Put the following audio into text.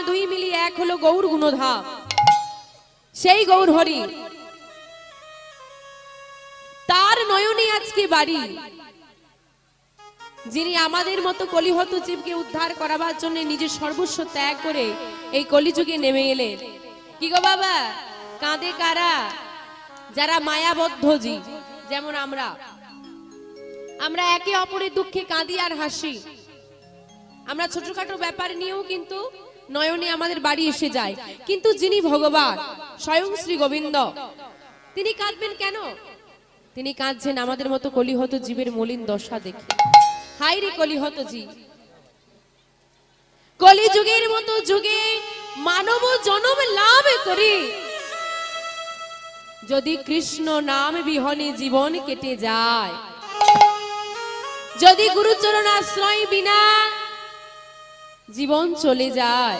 দুই মিলিয়ে এক হলো গৌর গুণধাম। সেই গৌর হরি, তার নয়নে আজকে বাড়ি, যিনি আমাদের মতো কলিহত জীবকে উদ্ধার করাবার জন্য নিজের সর্বস্ব ত্যাগ করে এই কলিযুগে নেমে এলেন। কি গো বাবা, কাঁদে কারা? যারা মায়াবদ্ধ জীব, যেমন আমরা একে অপরের দুঃখে কাঁদি আর হাসি। আমরা ছোটখাটো ব্যাপার নিয়েও কিন্তু নয়নে আমাদের বাড়ি এসে যায়, কিন্তু যিনি ভগবান স্বয়ং শ্রী গোবিন্দ, তিনি কাঁদবেন কেন? তিনি কাঁদছেন আমাদের মতো কলিহত জীবের মলিন দশা দেখে। হায় রে কলিহত জীব, কলিযুগের মতো যুগে মানব জন্ম লাভ করি যদি কৃষ্ণ নাম বিহনে জীবন কেটে যায়, যদি গুরুচরণ আশ্রয় বিনা জীবন চলে যায়।